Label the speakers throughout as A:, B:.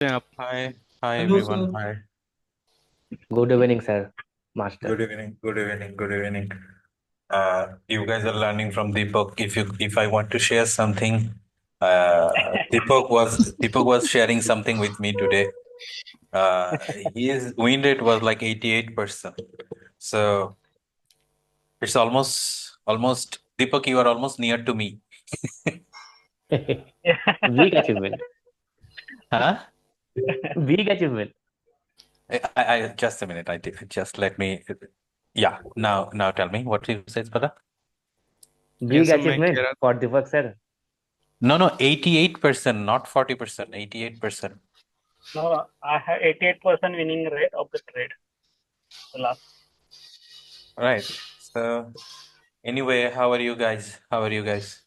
A: Yeah.
B: Hi, hi
C: Hello,
B: everyone.
C: sir.
B: Hi.
D: Good evening, sir. Master.
B: Good evening. Good evening. Good evening. You guys are learning from Deepak. If I want to share something, Deepak was sharing something with me today. His win rate was like 88%. So it's almost Deepak, you are almost near to me.
D: Weak achievement.
B: Huh?
D: Weak achievement.
B: I just a minute. Just let me. Yeah. Now tell me what you said, brother.
D: Big
A: ऐसा मैं कह
D: achievement
A: रहा
D: for Deepak, sir.
B: No, 88%, not 40%, 88%.
E: No, I have 88% winning rate of the trade. The last.
B: Right. So anyway, how are you guys? How are you guys?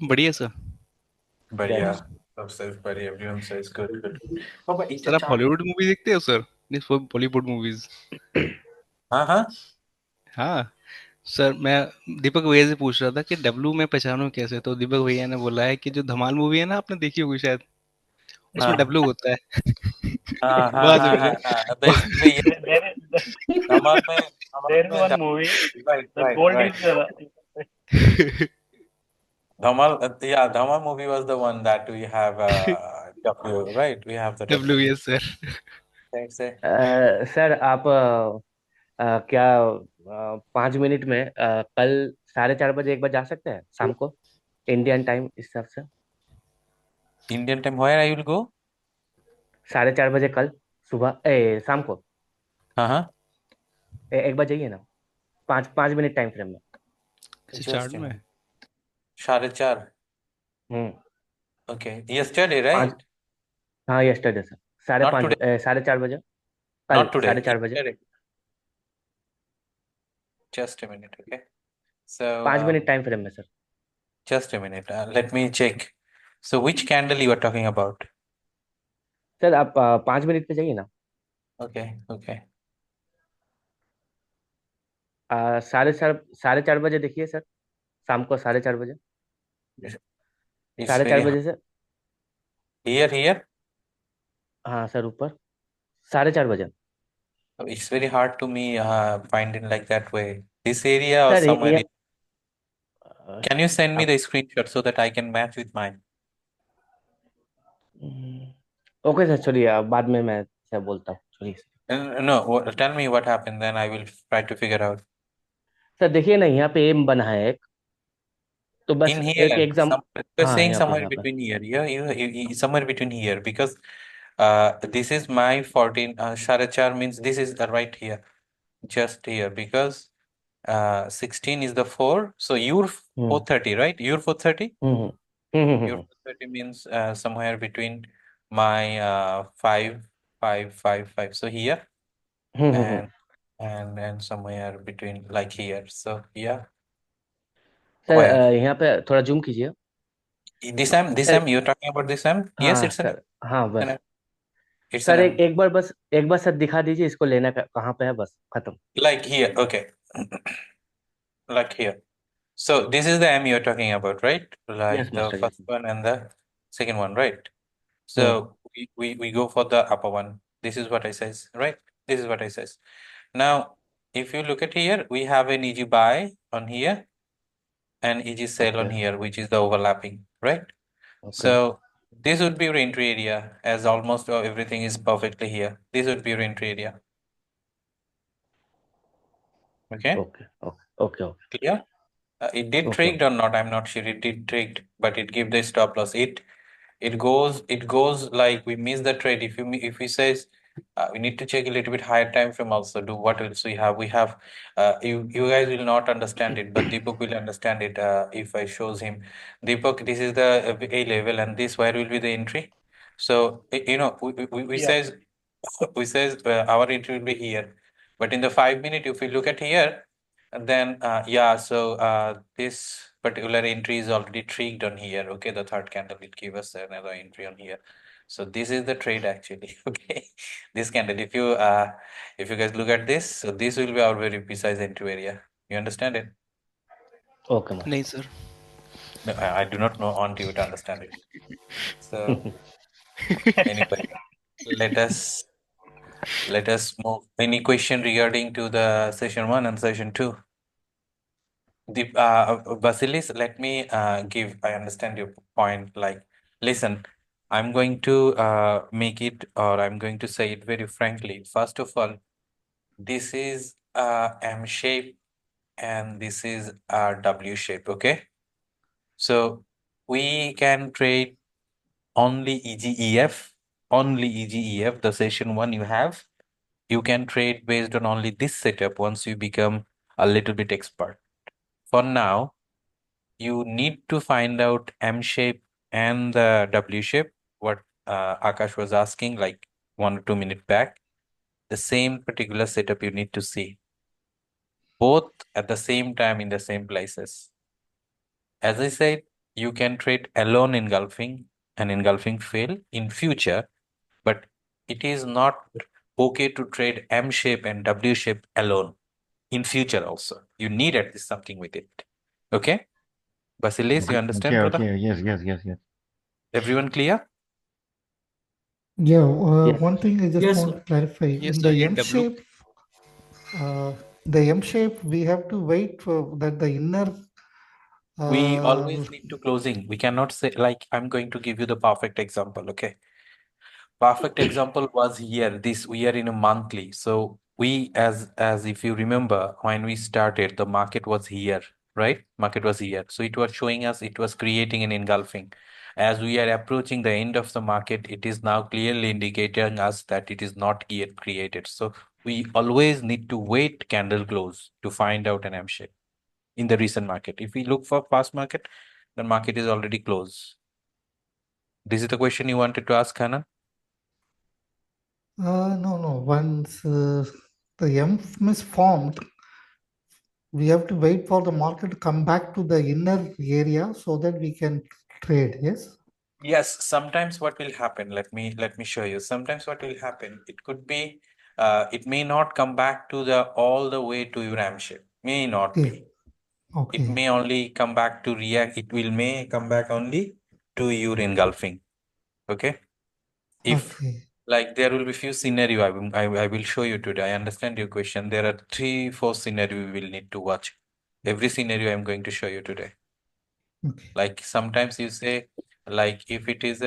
A: बढ़िया sir
B: But
D: Good.
B: yeah, सब says but everyone says good. Oh, but it's a
A: sir आप
B: chart.
A: Hollywood movie देखते हो sir नहीं Bollywood movies
B: हाँ.
A: हाँ sir मैं दीपक भैया से पूछ रहा था कि डब्लू में पहचानूं कैसे तो दीपक भैया ने बोला है कि जो धमाल मूवी है ना आपने देखी होगी शायद उसमें
B: हाँ.
A: डब्लू होता है बाद में
B: हाँ. The
E: There, there, is,
B: Dhamaal
E: there is
B: में
E: one movie.
B: right,
E: The
B: right,
E: gold
B: right.
E: is.
B: Dhamal movie was the one that we have W, right? We have the
A: W
B: W.
A: Yes sir
B: Say.
D: Sir आप क्या 5 minute में कल 4:30 बजे एक बार जा सकते हैं शाम को इंडियन टाइम इस हिसाब से
B: Indian time, where I will go?
D: 4:30 बजे कल सुबह शाम को
B: हाँ.
D: एक बार जाइए ना 5 5 मिनट टाइम फ्रेम में
A: अच्छा चार्ट
B: Just a
A: में
B: minute. 4:30.
D: हम्म
B: Okay. Yesterday,
D: 5
B: right?
D: हाँ यस्टरडे सर साढ़े
B: Not
D: पाँच
B: today.
D: 4:30 बजे कल
B: Not today.
D: 4:30 बजे
B: Yesterday. Just a minute, okay? So,
D: 5 minute time frame में sir
B: just a minute. Let me check. So, which candle you are talking about?
D: Sir आप 5 minute पे जाइए ना
B: Okay.
D: 4:30 देखिए सर शाम को 4:30 बजे
B: It's it's
D: साढ़े
B: very
D: चार
B: hard.
D: बजे से
B: Here.
D: हाँ सर ऊपर 4:30 बजे
B: It's very hard to me find it like that way. This area or
D: sir
B: somewhere.
D: A,
B: Can you send me
D: आप
B: the screenshot so that I can match with mine?
D: Okay sir चलिए बाद में मैं sir बोलता हूँ चलिए
B: No, tell me what happened, then I will try to figure out.
D: Sir देखिए ना यहाँ पे एम बना है एक तो बस
B: In
D: एक
B: here,
D: एग्जाम
B: you're
D: हाँ
B: saying
D: यहाँ पे
B: somewhere
D: यहाँ पे
B: between here. Yeah, somewhere between here because this is my 14. Sharachar means this is right here, just here because 16 is the 4. So you're
D: hmm
B: 430, right? You're 430.
D: Hmm hmm hmm
B: Your
D: hmm
B: 430 means somewhere between my 5. So here
D: hmm, hmm, hmm.
B: and and somewhere between like here. So yeah,
D: sir
B: where?
D: यहाँ पे थोड़ा zoom कीजिए
B: This
D: sir
B: M, you're talking about this M? Yes,
D: हाँ
B: it's an
D: sir हाँ
B: an
D: बस
B: M. It's an
D: sir
B: M.
D: एक बार sir दिखा दीजिए इसको लेना कहाँ पे है बस खत्म
B: Like here, okay. Like here. So this is the M you're talking about, right?
D: Yes
B: Like the
D: master
B: first
D: yes
B: one and the second one, right?
D: Hmm
B: So we go for the upper one. This is what I says, right? This is what I says. Now, if you look at here, we have an EG buy on here and EG sell on
D: okay
B: here, which is the overlapping, right?
D: Okay
B: So this would be your entry area as almost everything is perfectly here. This would be your entry area. Okay,
D: okay okay okay
B: clear? It did
D: okay
B: tricked or not, I'm not sure. It did tricked, but it gave the stop loss. It goes like we miss the trade. If we says we need to check a little bit higher time frame also. Do what else we have? We have you guys will not understand it, but Deepak will understand it if I shows him. Deepak, this is the A level, and this where will be the entry? So we
E: Yeah.
B: says we says our entry will be here, but in the 5 minute, if we look at here, and then so this particular entry is already triggered on here. Okay, the third candle will give us another entry on here. So this is the trade actually. Okay, this candle. If you guys look at this, so this will be our very precise entry area. You understand it?
D: Okay master
A: नहीं sir
B: No, I do not know want you to understand it. So Anyway, let us move. Any question regarding to the session 1 and session 2? Vasilis, let me I understand your point. Like, listen, I'm going to make it, or I'm going to say it very frankly. First of all, this is M shape and this is W shape, okay? So we can trade only EGEF, the session 1 you have. You can trade based on only this setup once you become a little bit expert. For now, you need to find out M shape and the W shape, what Akash was asking like 1 or 2 minutes back. The same particular setup you need to see, both at the same time in the same places. As I said, you can trade alone engulfing and engulfing fail in future, but it is not okay to trade M shape and W shape alone in future also. You need at least something with it. Okay? Basilis, you understand, brother?
C: Okay. Yes.
B: Everyone clear?
F: Yeah,
D: Yes.
F: one thing I just
G: Yes,
F: want
G: sir.
F: to clarify.
A: Yes,
F: In
A: sir.
F: the
A: In
F: M
A: W,
F: shape, the M shape, we have to wait for that the inner.
B: We always need to closing. We cannot say like I'm going to give you the perfect example. Okay. Perfect example was here. This we are in a monthly. So we as if you remember when we started, the market was here, right? Market was here. So it was showing us it was creating an engulfing. As we are approaching the end of the market, it is now clearly indicating us that it is not yet created. So we always need to wait candle close to find out an M shape in the recent market. If we look for past market, the market is already closed. This is the question you wanted to ask, Hannah?
F: No. Once the M is formed, we have to wait for the market to come back to the inner area so that we can trade. Yes.
B: Yes, sometimes what will happen, let me show you. Sometimes what will happen, it could be it may not come back to the all the way to your M shape. May not
F: Okay.
B: be. It
F: Okay.
B: may only come back to react. It will may come back only to your engulfing. Okay. If
F: Okay.
B: like there will be few scenario I will show you today. I understand your question. There are 3-4 scenario we will need to watch. Every scenario I'm going to show you today.
F: Okay.
B: Like sometimes you say, like if it is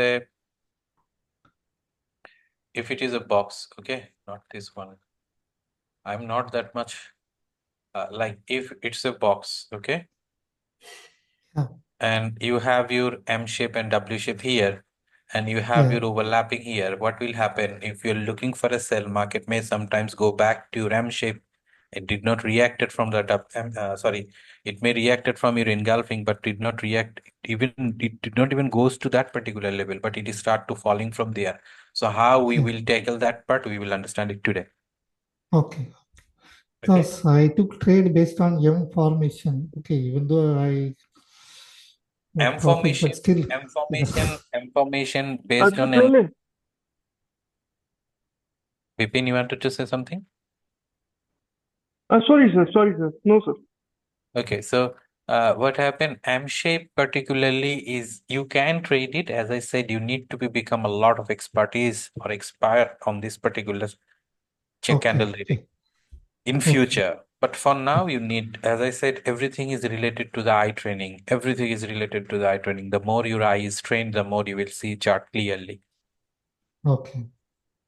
B: a box, okay, not this one. I'm not that much like if it's a box, okay,
F: Yeah.
B: and you have your M shape and W shape here, and you have
F: Yeah.
B: your overlapping here. What will happen if you're looking for a sell? Market may sometimes go back to your M shape. It did not react it from the sorry, it may reacted from your engulfing, but did not react even. It did not even goes to that particular level, but it is start to falling from there. So how we
F: Okay.
B: will tackle that part? We will understand it today.
F: Okay.
B: Okay.
F: Because I took trade based on M formation. Okay, even though I profit, but still.
B: Information based on an. Vipin, you wanted to say something?
G: Sorry, sir. No, sir.
B: Okay, so what happened? M shape particularly is you can trade it. As I said, you need to become a lot of expertise or expert on this particular check candle
F: Okay.
B: reading in
F: Okay.
B: future. But for now, you need, as I said, everything is related to the eye training. Everything is related to the eye training. The more your eye is trained, the more you will see chart clearly.
F: Okay.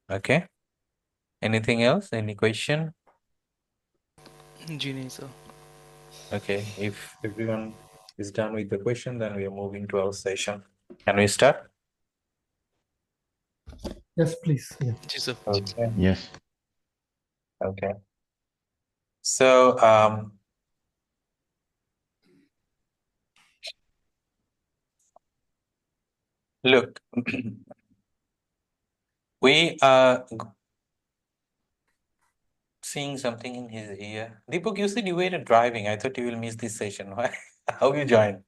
B: Okay. Anything else? Any question?
A: जी नहीं sir.
B: Okay, if everyone is done with the question, then we are moving to our session. Can we start?
F: Yes, please. Yeah.
A: Ji sir.
B: Okay.
C: Yes.
B: Okay. So, look, we are seeing something in his ear. Deepak, you said you were driving. I thought you will miss this session. Why? How you join?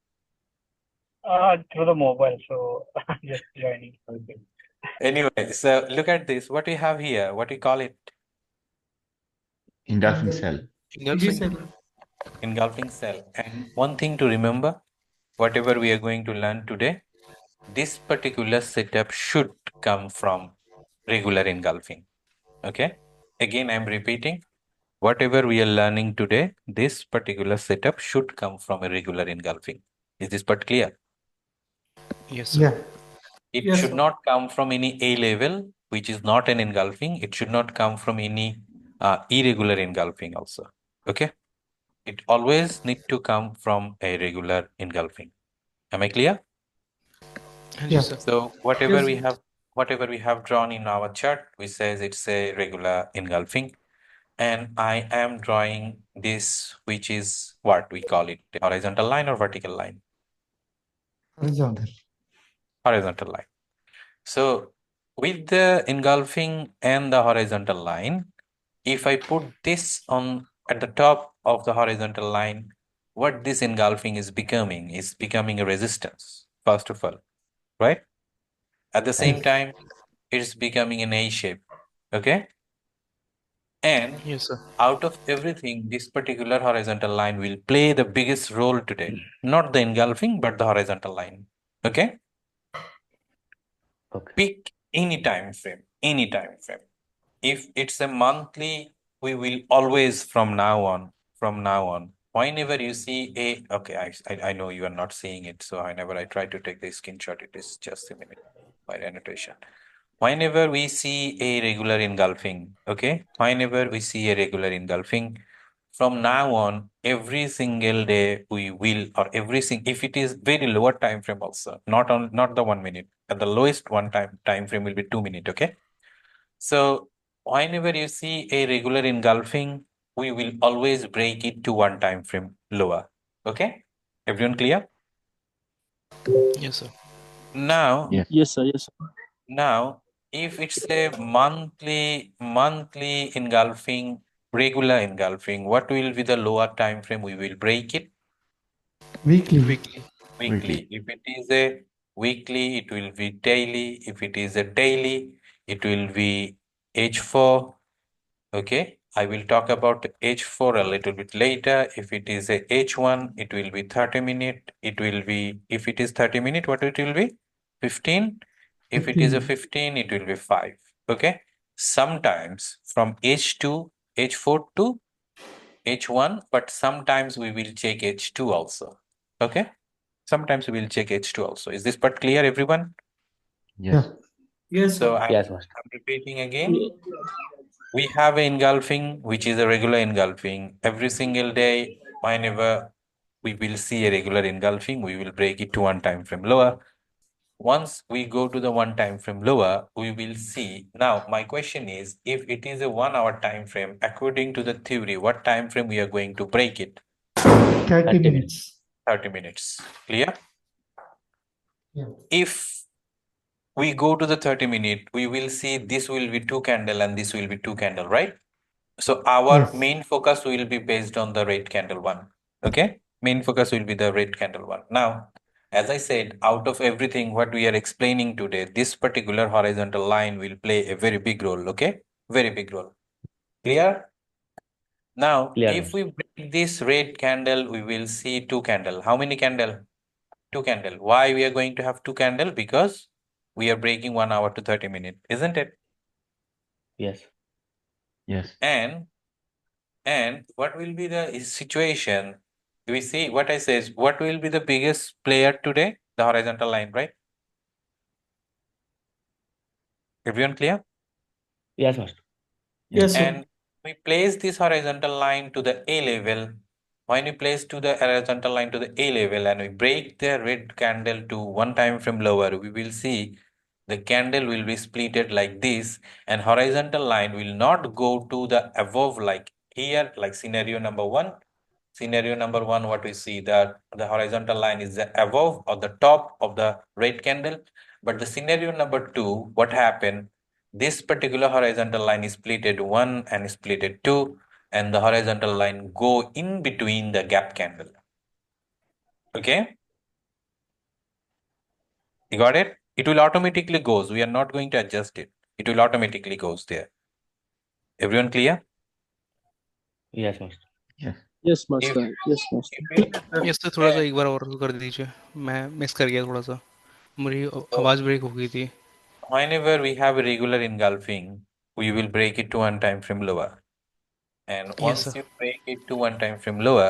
E: Through the mobile, so just joining.
B: Okay. Anyway, so look at this. What we have here, what we call it?
C: Engulfing cell.
A: Engulfing.
B: Engulfing cell. And one thing to remember, whatever we are going to learn today, this particular setup should come from regular engulfing. Okay. Again, I'm repeating, whatever we are learning today, this particular setup should come from a regular engulfing. Is this part clear?
A: Yes, sir.
F: Yeah.
B: It
E: Yes,
B: should
E: sir.
B: not come from any A level, which is not an engulfing. It should not come from any irregular engulfing also. Okay. It always need to come from a regular engulfing. Am I clear?
A: हाँ जी
F: Yeah.
A: Sir.
B: So
E: Yes.
B: whatever we have drawn in our chart, we says it's a regular engulfing. And I am drawing this, which is what we call it, horizontal line or vertical line?
F: Horizontal.
B: Horizontal line. So with the engulfing and the horizontal line, if I put this on at the top of the horizontal line, what this engulfing is becoming a resistance, first of all, right? At the same
F: Yes.
B: time, it's becoming an A shape, okay? And
A: Yes, sir.
B: out of everything, this particular horizontal line will play the biggest role today. Not the engulfing, but the horizontal line. Okay?
D: Okay.
B: Pick any time frame, any time frame. If it's a monthly, we will always from now on, whenever you see I know you are not seeing it, so whenever I try to take the screenshot, it is just a minute by annotation. Whenever we see a regular engulfing, okay, whenever we see a regular engulfing, from now on, every single day we will, or if it is very lower time frame also, not the 1 minute, at the lowest time frame will be 2 minutes, okay? So whenever you see a regular engulfing, we will always break it to one time frame lower, okay? Everyone clear?
A: Yes, sir.
B: Now,
C: Yes.
G: Yes, sir. Yes, sir.
B: Now, if it's a monthly engulfing, regular engulfing, what will be the lower time frame? We will break it
F: Weekly.
A: Weekly.
B: weekly. If it is a weekly, it will be daily. If it is a daily, it will be H4. Okay, I will talk about H4 a little bit later. If it is a H1, it will be 30 minute. It will be, if it is 30 minute, what it will be? 15. If it is a 15, it will be 5. Okay. Sometimes from H2, H4 to H1, but sometimes we will check H2 also. Okay. Sometimes we will check H2 also. Is this part clear, everyone?
C: Yes.
E: Yes,
B: So
E: sir.
D: Yes, master.
B: I'm repeating again. We have an engulfing, which is a regular engulfing. Every single day, whenever we will see a regular engulfing, we will break it to one time frame lower. Once we go to the one time frame lower, we will see. Now, my question is, if it is a 1 hour time frame, according to the theory, what time frame we are going to break it?
F: 30
D: minutes.
F: minutes.
B: 30 minutes. Clear?
F: Yeah.
B: If we go to the 30 minute, we will see this will be 2 candle and this will be 2 candle, right? So our
F: Yes.
B: main focus will be based on the red candle one. Okay. Main focus will be the red candle one. Now, as I said, out of everything what we are explaining today, this particular horizontal line will play a very big role. Okay. Very big role. Clear? Now,
D: Clear,
B: if
D: master.
B: we break this red candle, we will see 2 candle. How many candle? 2 candle. Why we are going to have 2 candle? Because we are breaking 1 hour to 30 minutes, isn't it?
D: Yes.
C: Yes.
B: And what will be the situation? We see what I says, what will be the biggest player today? The horizontal line, right? Everyone clear?
D: Yes, master.
E: Yes, sir.
B: And we place this horizontal line to the A level. When we place to the horizontal line to the A level and we break the red candle to one time frame lower, we will see the candle will be splitted like this, and horizontal line will not go to the above like here, like scenario number 1. Scenario number 1, what we see that the horizontal line is the above or the top of the red candle. But the scenario number 2, what happened? This particular horizontal line is splitted 1 and splitted 2, and the horizontal line go in between the gap candle. Okay? You got it? It will automatically goes. We are not going to adjust it. It will automatically goes there. Everyone clear?
D: Yes, master.
C: Yes.
G: Yes,
B: If,
G: master. Yes, master.
B: if we,
A: yes sir, थोड़ा सा एक बार और कर दीजिए, मैं miss कर गया थोड़ा सा. मेरी आवाज ब्रेक हो गई थी।
B: Whenever we have a regular engulfing, we will break it to one time frame lower. And
A: Yes,
B: once
A: sir.
B: you break it to one time frame lower,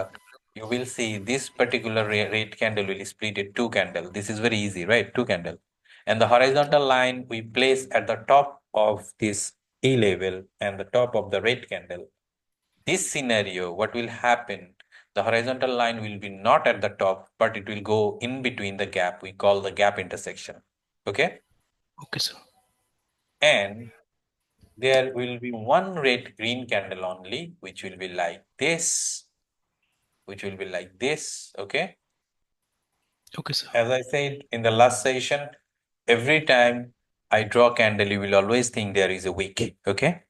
B: you will see this particular red candle will split it two candle. This is very easy, right? Two candle. And the horizontal line we place at the top of this A level and the top of the red candle. This scenario, what will happen? The horizontal line will be not at the top, but it will go in between the gap. We call the gap intersection. Okay?
A: Okay, sir.
B: And there will be one red green candle only, which will be like this, okay?
A: Okay, sir.
B: As I said in the last session, every time I draw candle, you will always think there is a wick, okay?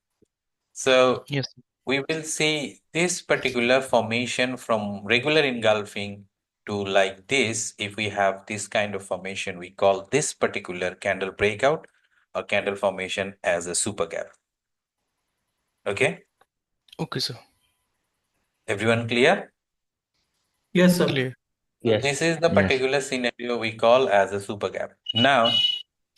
B: So
A: Yes, sir.
B: we will see this particular formation from regular engulfing to like this. If we have this kind of formation, we call this particular candle breakout or candle formation as a super gap. Okay,
A: Okay, sir.
B: everyone clear?
E: Yes, sir.
A: Clear.
D: Yes.
B: This is the
C: Yes.
B: particular scenario we call as a super gap. Now,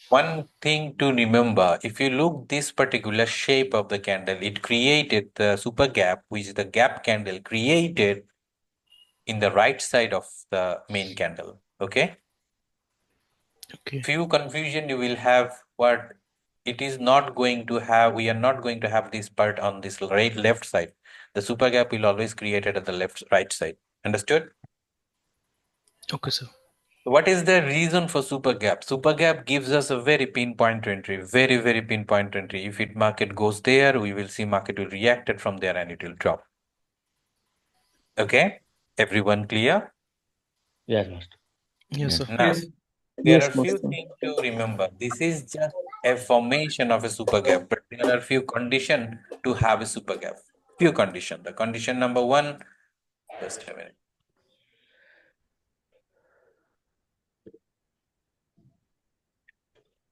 B: one thing to remember, if you look this particular shape of the candle, it created the super gap, which is the gap candle created in the right side of the main candle. Okay.
A: Okay.
B: Few confusion you will have, what it is not going to have. We are not going to have this part on this left side. The super gap will always created at the right side. Understood?
A: Okay, sir.
B: What is the reason for super gap? Super gap gives us a very pinpoint entry, very pinpoint entry. If it market goes there, we will see market will react it from there and it will drop. Okay, everyone clear?
D: Yes, master.
A: Yes, sir.
B: Now,
E: Yes.
B: there
G: Yes,
B: are few
G: master.
B: things to remember. This is just a formation of a super gap, but there are few conditions to have a super gap. Few conditions. The condition number one, just a minute.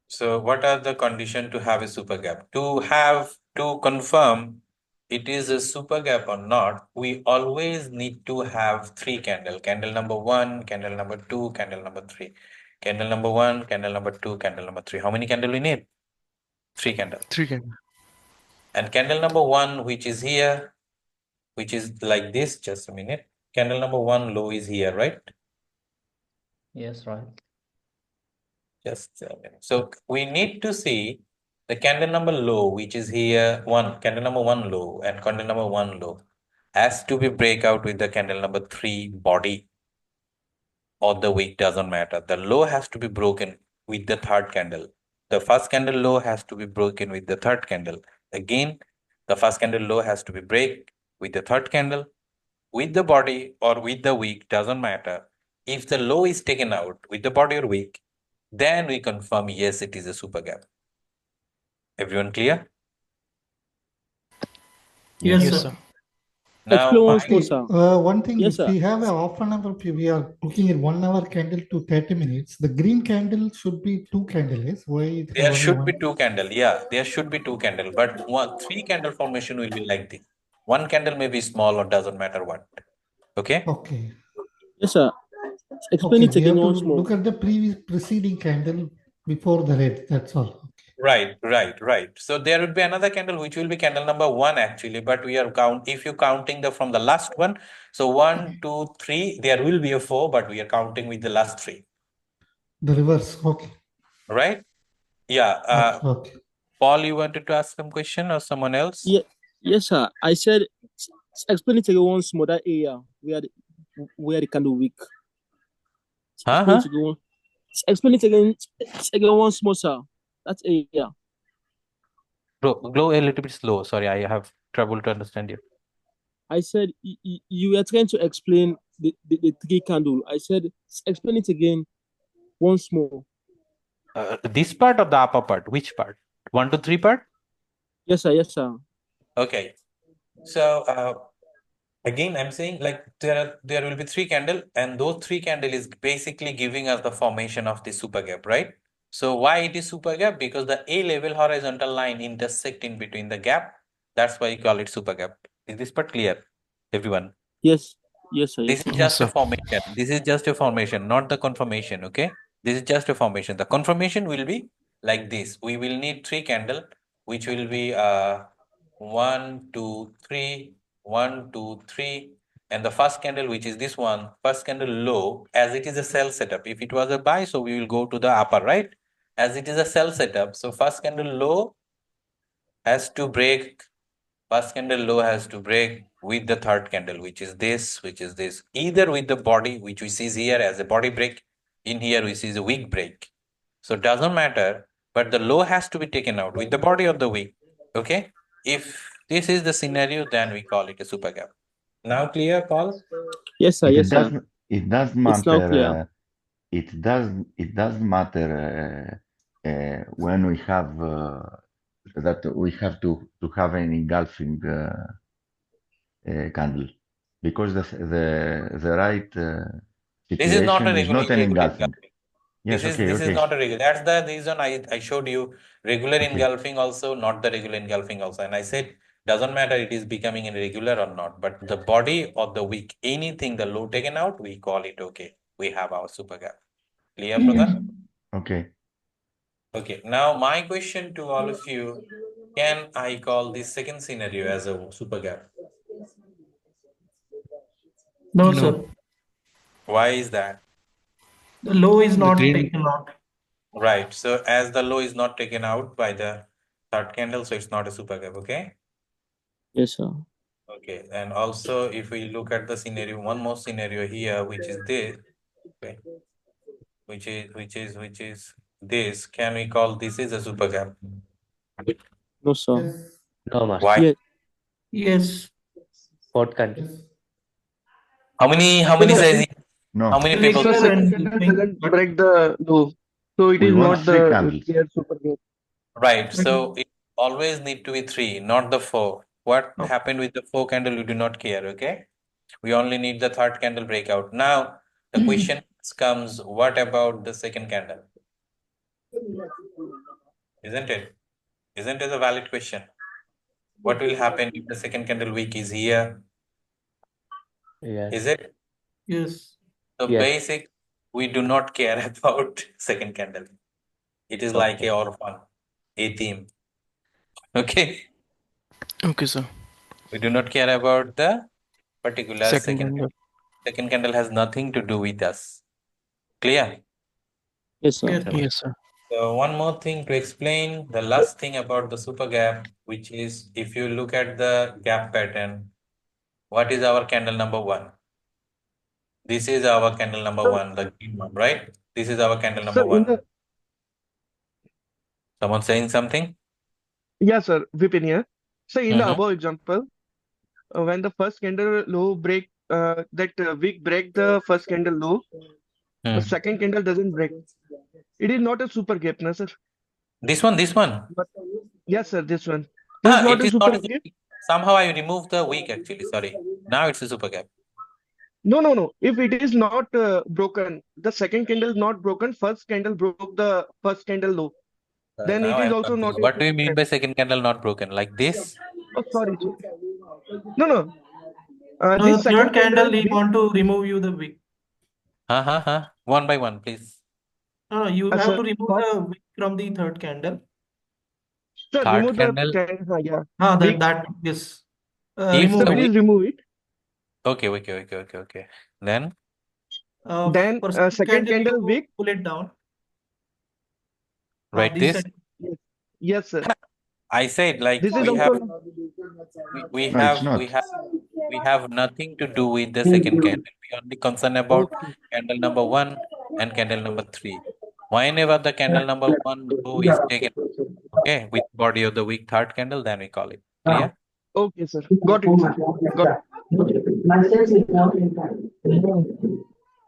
B: So what are the conditions to have a super gap? To confirm it is a super gap or not, we always need to have three candle. Candle number one, candle number two, candle number three. Candle number one, candle number two, candle number three. How many candle we need? Three candle.
A: 3 candle.
B: And candle number one, which is here, which is like this, just a minute. Candle number one low is here, right?
G: Yes, right.
B: Just a minute. So we need to see the candle number low, which is here, candle number one low and candle number one low, has to be breakout with the candle number three body, or the wick, doesn't matter. The low has to be broken with the third candle. The first candle low has to be broken with the third candle. Again, the first candle low has to be break with the third candle, with the body or with the wick, doesn't matter. If the low is taken out with the body or wick, then we confirm yes, it is a super gap. Everyone clear?
E: Yes,
A: Yes,
E: sir.
A: sir.
B: Now,
G: Explain once more,
F: Okay,
G: sir.
F: one thing,
G: Yes,
F: if
G: sir.
F: we have a half an hour, if we are looking at 1 hour candle to 30 minutes, the green candle should be two candles. Why it have
B: there
F: only
B: should
F: one?
B: be two candle. Yeah, there should be two candle, but three candle formation will be like this. One candle may be small or doesn't matter what. Okay.
F: Okay.
G: Yes, sir. Explain
F: Okay,
G: it
F: we
G: again
F: have to
G: once more.
F: look at the preceding candle before the red. That's all.
B: Right. So there will be another candle which will be candle number one actually, but we are if you counting from the last one. So 1, 2, 3, there will be a 4, but we are counting with the last 3.
F: The reverse. Okay.
B: Right? Yeah.
F: Okay.
B: Paul, you wanted to ask some question or someone else?
G: Yeah. Yes, sir. I said, explain it again once more. That area where the candle weak. Explain it again once more, sir. That area.
B: Go a little bit slow. Sorry, I have trouble to understand you.
G: I said you were trying to explain the three candle. I said, explain it again once more.
B: This part or the upper part? Which part? 1 to 3 part?
G: Yes, sir. Yes, sir.
B: Okay. So again, I'm saying like there will be 3 candle, and those 3 candle is basically giving us the formation of the super gap, right? So why it is super gap? Because the A level horizontal line intersect in between the gap. That's why you call it super gap. Is this part clear, everyone?
G: Yes. Yes, sir.
B: This is just a formation. This is just a formation, not the confirmation. Okay. This is just a formation. The confirmation will be like this. We will need 3 candle, which will be 1, 2, 3, 1, 2, 3. And the first candle, which is this one, first candle low, as it is a sell setup. If it was a buy, so we will go to the upper, right? As it is a sell setup, so first candle low has to break, first candle low has to break with the third candle, which is this, either with the body, which we see here as a body break, in here we see a wick break. So it doesn't matter, but the low has to be taken out with the body of the wick. Okay, if this is the scenario, then we call it a super gap. Now clear, Paul?
G: Yes, sir.
C: It
G: Yes, sir.
C: doesn't. It doesn't
G: It's now
C: matter.
G: clear.
C: It doesn't matter when we have that we have to have an engulfing candle, because the right
B: This is not a
C: situation is not an
B: regular
C: engulfing.
B: engulfing.
C: Yes,
B: This
C: okay,
B: is
C: okay.
B: not a regular. That's the reason I showed you regular
C: Okay.
B: engulfing also, not the regular engulfing also. And I said, doesn't matter it is becoming irregular or not, but the body or the wick, anything the low taken out, we call it okay. We have our super gap. Clear, brother?
C: Okay.
B: Okay. Now my question to all of you, can I call this second scenario as a super gap?
H: No,
A: No.
H: sir.
B: Why is that?
H: The low is
A: The
H: not
A: green-
H: taken out.
B: Right. So as the low is not taken out by the third candle, so it's not a super gap, okay?
G: Yes, sir.
B: Okay, and also if we look at the scenario, one more scenario here, which is this, okay, which is this. Can we call this is a super gap?
G: No, sir.
F: Yes.
D: No, master.
B: Why?
G: Yes.
H: Yes.
D: Fourth candle.
F: Yes.
B: How many
H: Because
B: says
C: No.
B: how many
H: the
B: people?
H: regular
I: So second
H: and
I: candle
H: thing,
I: doesn't
H: but
I: break the low. So it
C: We
I: is
C: want
I: not
C: 3
I: the
C: candles.
I: clear super gap.
B: Right. So it always need to be 3, not the 4. What
H: Oh.
B: happened with the 4 candle, you do not care, okay? We only need the third candle breakout. Now the question comes, what about the second candle? Isn't it? Isn't it a valid question? What will happen if the second candle week is here?
D: Yes.
B: Is it?
H: yes.
B: So
D: Yes.
B: basic, we do not care about second candle. It is like
D: Okay.
B: a orphan, a theme. Okay.
A: Okay, sir.
B: We do not care about the particular
A: Second
B: second
A: candle.
B: candle. Second candle has nothing to do with us. Clear?
G: Yes, sir.
H: Yes.
A: Yes, sir.
B: So one more thing to explain, the last thing about the super gap, which is if you look at the gap pattern, what is our candle number 1? This is our candle number
I: So-
B: 1, the green one, right? This is our candle number
I: So in
B: 1.
I: the
B: Someone saying something?
I: yes, sir, Vipin here. So in the
B: Mhm.
I: above example, when the first candle low break, that wick break the first candle low,
B: Hmm.
I: the second candle doesn't break. It is not a super gap, no, sir.
B: This one.
I: But yes, sir, this one. This is not
B: It
I: a
B: is
I: super
B: not a
I: gap.
B: somehow I removed the week actually. Sorry. Now it's a super gap.
I: No. If it is not broken, the second candle is not broken. First candle broke the first candle low. Then
B: Now
I: it
B: I
I: is
B: am
I: also not
B: confused.
I: a
B: What do you
I: super
B: mean
I: gap.
B: by second candle not broken? Like this?
I: Oh, sorry. No. This
H: Third
I: second
H: candle,
I: candle,
H: we want to remove you the wick.
B: One by one, please.
H: You have
I: sir,
H: to remove
I: first,
H: the wick from the third candle.
I: sir,
B: Third
I: remove the
B: candle.
I: candle. Yeah.
H: That
I: Wick.
H: yes.
B: If
H: Remove
I: Sir,
B: the
H: it.
I: please
B: wick,
I: remove it.
B: okay. Then
I: Then
H: For second
I: second
H: candle,
I: candle
H: you
I: wick.
H: pull it down.
B: write
H: This
B: this.
H: side.
I: Yes, sir.
B: I said like
I: This is
B: we
I: also
B: have we
C: No, it's not.
B: we have nothing to do with the second candle. We only concerned about
I: okay.
B: candle number 1 and candle number 3. Whenever the candle number 1 low is taken, okay, with body of the week third candle, then we call it. Clear?
I: Okay, sir. Got it, sir. Got it.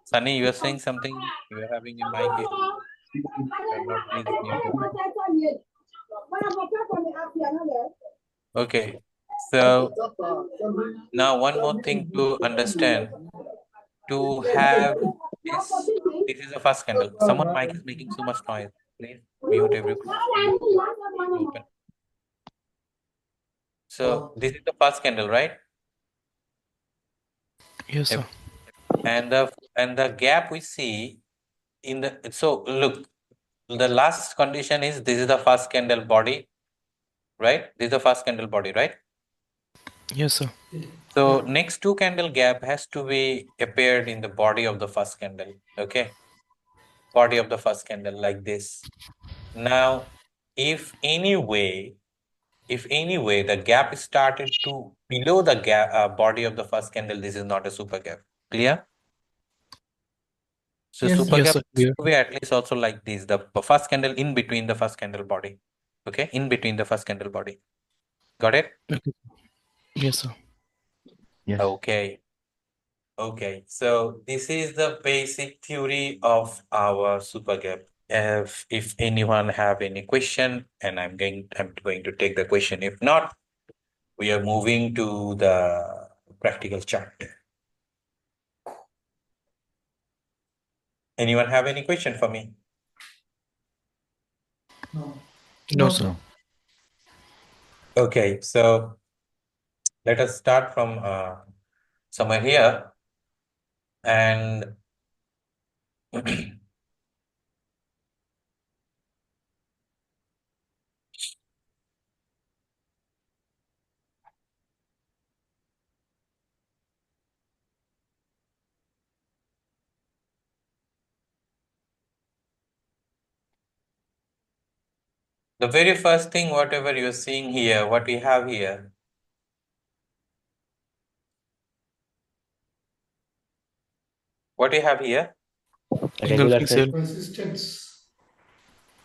B: Sunny, you are saying something? You are having a mic issue. You are not please mute yourself. Okay. So now one more thing to understand. To have this is the first candle. Someone mic is making so much noise. Please mute everyone. Open. So this is the first candle, right?
A: Yes, sir.
B: And the gap we see so look, the last condition is this is the first candle body, right? This is the first candle body, right?
A: Yes, sir.
B: So next two candle gap has to be appeared in the body of the first candle. Okay, body of the first candle like this. Now, if any way the gap started to below the gap body of the first candle, this is not a super gap. Clear? So
H: Yes,
B: super
A: Yes,
B: gap
A: sir.
B: has
A: Clear.
B: to be at least also like this, the first candle in between the first candle body. Okay, in between the first candle body. Got it?
A: Okay. Yes, sir.
C: Yes.
B: Okay. Okay, so this is the basic theory of our super gap. If anyone have any question, and I'm going to take the question. If not, we are moving to the practical chart. Anyone have any question for me?
A: No,
H: no,
A: sir.
H: sir.
C: No.
B: Okay, so let us start from somewhere here, and the very first thing, whatever you're seeing here, what we have here, what we have here,
D: Regular
A: Engulfing
D: cell.
A: cell.
F: Resistance.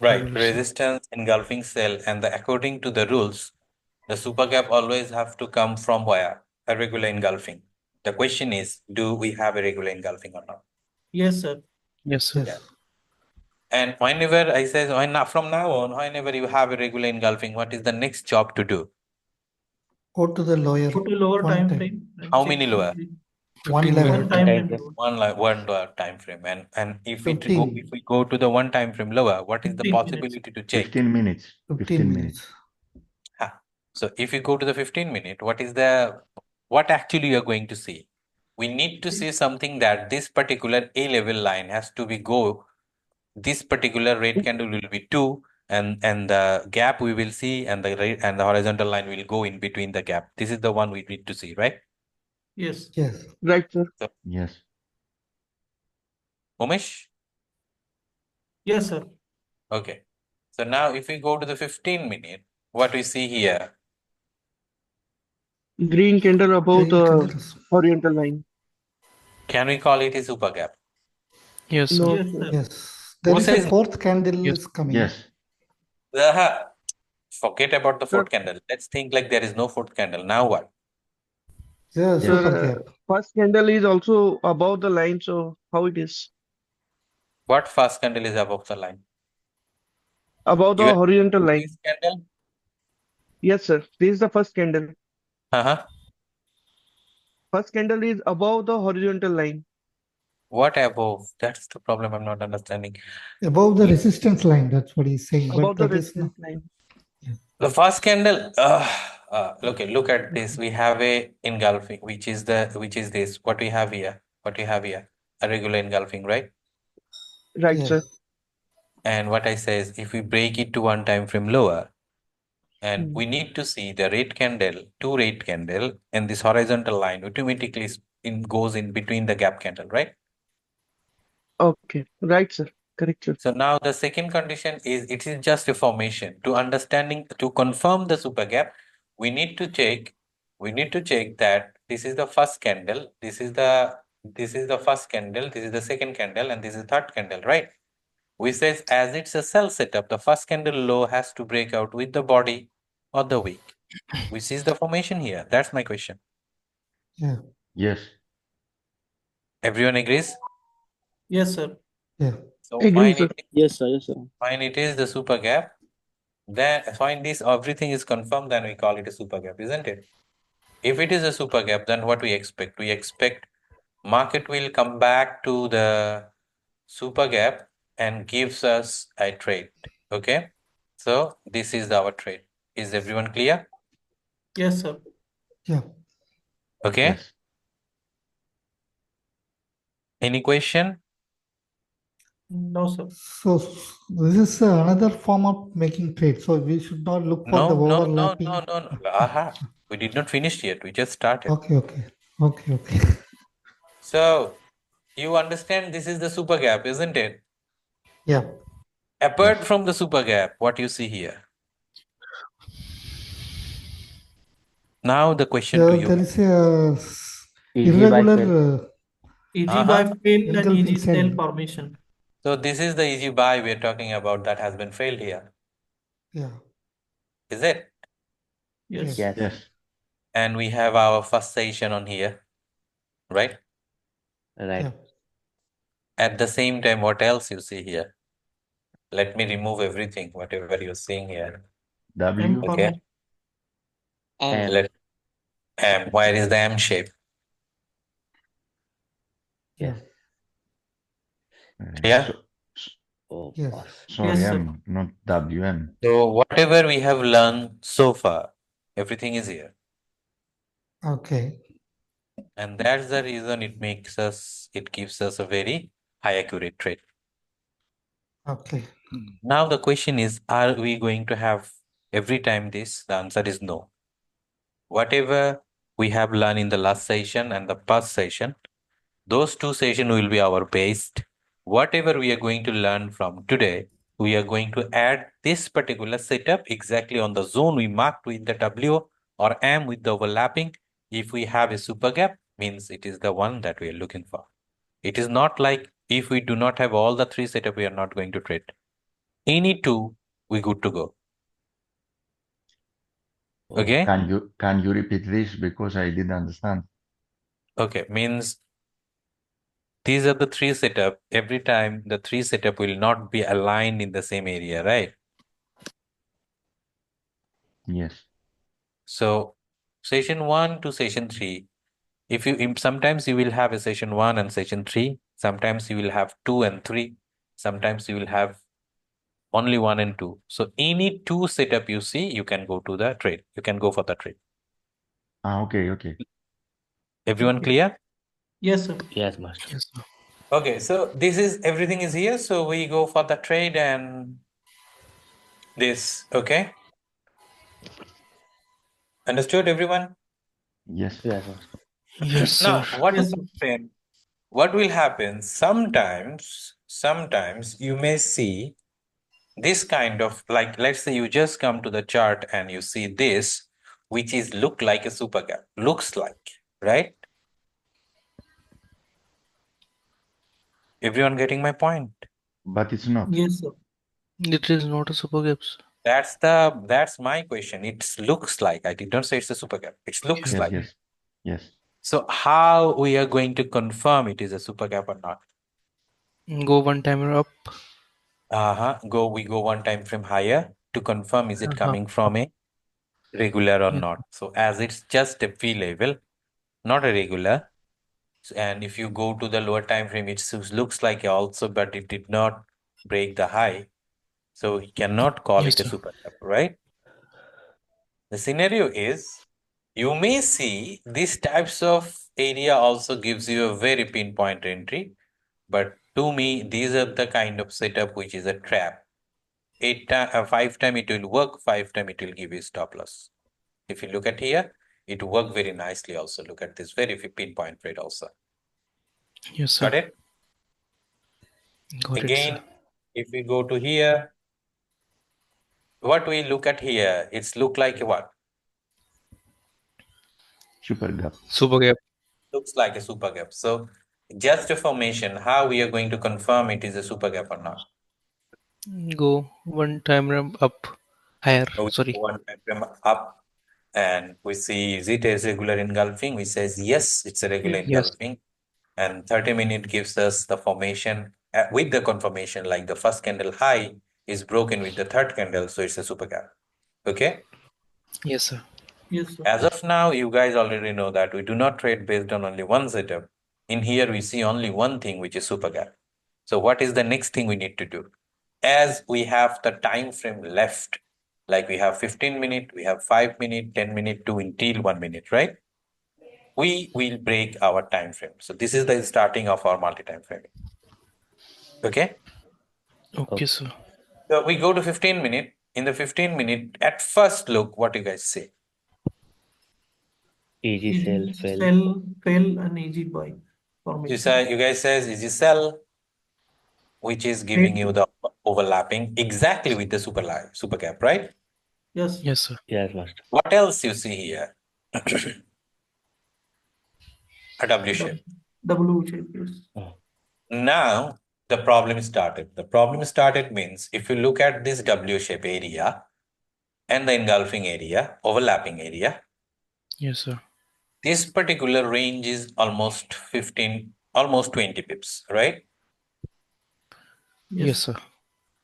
B: right?
A: Regular cell.
B: Resistance engulfing cell, and according to the rules, the super gap always have to come from where? A regular engulfing. The question is, do we have a regular engulfing or not?
H: Yes, sir.
A: Yes, sir.
F: Yes.
B: And whenever I say, from now on, whenever you have a regular engulfing, what is the next job to do?
F: Go to the lower
H: Go to lower
F: one
H: time
F: time.
H: frame and
B: How
H: check
B: many lower?
F: 1
A: 15
F: level.
H: one
A: minute.
H: time
D: Time
H: frame
D: frame.
H: lower.
B: One time frame. And if
F: 15.
B: we go to the one time frame lower, what is the
H: 15 minutes.
B: possibility to check?
C: 15 minutes.
F: 15 minutes.
B: So if you go to the 15-minute, what actually you are going to see? We need to see something that this particular A level line has to be this particular red candle will be 2, and the gap we will see, and the horizontal line will go in between the gap. This is the one we need to see, right?
H: Yes.
F: Yes.
I: Right, sir.
C: Yes.
B: Umesh?
H: Yes, sir.
B: Okay. So now if we go to the 15-minute, what we see here?
I: Green candle above
F: Green
I: the
F: colors.
I: horizontal line.
B: Can we call it a super gap?
A: Yes, sir.
I: No,
H: Yes,
I: sir.
H: sir.
F: Yes. There
B: Who
F: is a
B: says
F: fourth candle
A: Yes.
F: is coming.
C: Yes.
B: Forget about the
I: Sir.
B: fourth candle. Let's think like there is no fourth candle. Now what?
F: Yeah,
C: Yes.
F: super
I: Sir,
F: gap.
I: first candle is also above the line, so how it is?
B: What first candle is above the line?
I: Above the
B: You are
I: horizontal line.
B: this candle?
I: Yes, sir. This is the first candle.
B: Uh-huh.
I: First candle is above the horizontal line.
B: What above? That's the problem I'm not understanding.
F: Above the resistance line, that's what he's saying.
I: Above
F: But
I: the
F: that is not.
I: resistance line.
B: The first candle, okay, look at this. We have a engulfing, which is this. What we have here? A regular engulfing, right?
I: Right,
F: Yes.
I: sir.
B: And what I say is, if we break it to one time frame lower, and we need to see the red candle, two red candle, and this horizontal line automatically goes in between the gap candle, right?
I: Okay. Right, sir. Correct, sir.
B: So now the second condition is it is just a formation. To confirm the super gap, we need to check that this is the first candle, this is the first candle, this is the second candle, and this is the third candle, right? We says as it's a cell setup, the first candle low has to break out with the body or the wick, which is the formation here. That's my question.
F: Yeah.
C: Yes.
B: Everyone agrees?
H: Yes, sir.
F: Yeah.
B: So
I: Agree, sir.
G: Yes, sir. Yes, sir.
B: fine, it is the super gap. Then find this, everything is confirmed, then we call it a super gap, isn't it? If it is a super gap, then what we expect? We expect market will come back to the super gap and gives us a trade. Okay, so this is our trade. Is everyone clear?
H: Yes, sir.
F: Yeah.
B: Okay.
C: Yes.
B: Any question?
H: No, sir.
F: So this is another form of making trade. So we should not look for the
B: No.
F: overlapping.
B: Aha. We did not finish yet. We just started.
F: Okay.
B: So you understand this is the super gap, isn't it?
F: Yeah.
B: Apart from the super gap, what you see here. Now the question to
F: There
B: you.
F: is a
D: EG by
F: irregular
D: fail.
H: EG
B: Uh-huh.
H: by fail and
F: engulfing
H: EG cell
F: cell.
H: formation.
B: So this is the easy buy we're talking about that has been failed here.
F: Yeah.
B: Is it?
H: Yes.
D: Yes.
C: Yes.
B: And we have our first session on here, right?
D: Right.
F: Yeah.
B: At the same time, what else you see here? Let me remove everything, whatever you're seeing here.
C: W.
H: M
B: Okay.
H: formation.
D: M.
B: Where is the M shape?
D: Yes.
B: Yeah.
D: Oh,
F: Yes.
D: boss.
C: Sorry,
H: Yes, sir.
C: M, not WM.
B: So whatever we have learned so far, everything is here.
F: Okay.
B: And that's the reason it gives us a very high accurate trade.
F: Okay.
B: Now the question is, are we going to have every time this? The answer is no. Whatever we have learned in the last session and the past session, those two sessions will be our base. Whatever we are going to learn from today, we are going to add this particular setup exactly on the zone we marked with the W or M with the overlapping. If we have a super gap, means it is the one that we are looking for. It is not like if we do not have all the three setup, we are not going to trade. Any two, we good to go. Okay.
C: Can you repeat this because I didn't understand?
B: Okay, means these are the three setup. Every time the three setup will not be aligned in the same area, right?
C: Yes.
B: So session 1 to session 3, sometimes you will have a session 1 and session 3, sometimes you will have 2 and 3, sometimes you will have only 1 and 2. So any two setup you see, you can go to the trade. You can go for the trade.
C: Okay.
B: Everyone clear?
H: Yes, sir.
D: Yes, master.
A: Yes, sir.
B: Okay, so everything is here. So we go for the trade and this, okay? Understood, everyone?
C: Yes.
D: Yes, master.
A: Yes, sir.
B: Now, what
H: Yes,
B: will
H: sir.
B: happen? What will happen? Sometimes you may see this kind of, like, let's say you just come to the chart and you see this, which is look like a super gap, looks like, right? Everyone getting my point?
C: But it's not.
H: Yes, sir.
A: It is not a super gaps.
B: That's my question. It looks like, I did not say it's a super gap. It looks
C: Yes,
B: like.
C: yes.
B: So how we are going to confirm it is a super gap or not?
A: Go one timer up.
B: We go one time frame higher to confirm is it
A: Uh-huh.
B: coming from a regular or
A: Yeah.
B: not. So as it's just a V level, not a regular. And if you go to the lower time frame, it looks like also, but it did not break the high. So we cannot call
A: Yes,
B: it a
A: sir.
B: super gap, right? The scenario is you may see these types of area also gives you a very pinpoint entry. But to me, these are the kind of setup which is a trap. 5 time it will work, 5 time it will give you stop loss. If you look at here, it worked very nicely also. Look at this very pinpoint trade also.
A: Yes, sir.
B: Got it?
A: Got it,
B: Again,
A: sir.
B: if we go to here, what we look at here, it's look like what?
C: Super gap.
A: Super gap.
B: Looks like a super gap. So just a formation, how we are going to confirm it is a super gap or not?
A: Go one timer up. Higher.
B: So we
A: Sorry.
B: go one time up and we see, is it a regular engulfing? We says, yes, it's a regular
A: Yes.
B: engulfing. And 30-minute gives us the formation with the confirmation, like the first candle high is broken with the third candle. So it's a super gap. Okay.
A: Yes, sir.
H: Yes, sir.
B: As of now, you guys already know that we do not trade based on only one setup. In here, we see only one thing, which is super gap. So what is the next thing we need to do? As we have the time frame left, like we have 15 minutes, we have 5 minutes, 10 minutes, 2 until 1 minute, right? We will break our time frame. So this is the starting of our multi-time frame. Okay?
A: Okay, sir.
B: So we go to 15 minute. In the 15 minute, at first look, what do you guys say?
D: EG cell,
H: EG
D: fail.
H: cell, fail, and EG buy
B: You
H: formation.
B: guys says is a cell, which is giving you the overlapping exactly with the super gap, right?
H: Yes.
A: Yes, sir.
D: Yes, master.
B: What else you see here? A W shape.
H: W shape, yes.
B: Now the problem started. The problem started means if you look at this W shape area and the engulfing area, overlapping area,
A: Yes, sir.
B: this particular range is almost 15, almost 20 pips, right?
A: Yes, sir.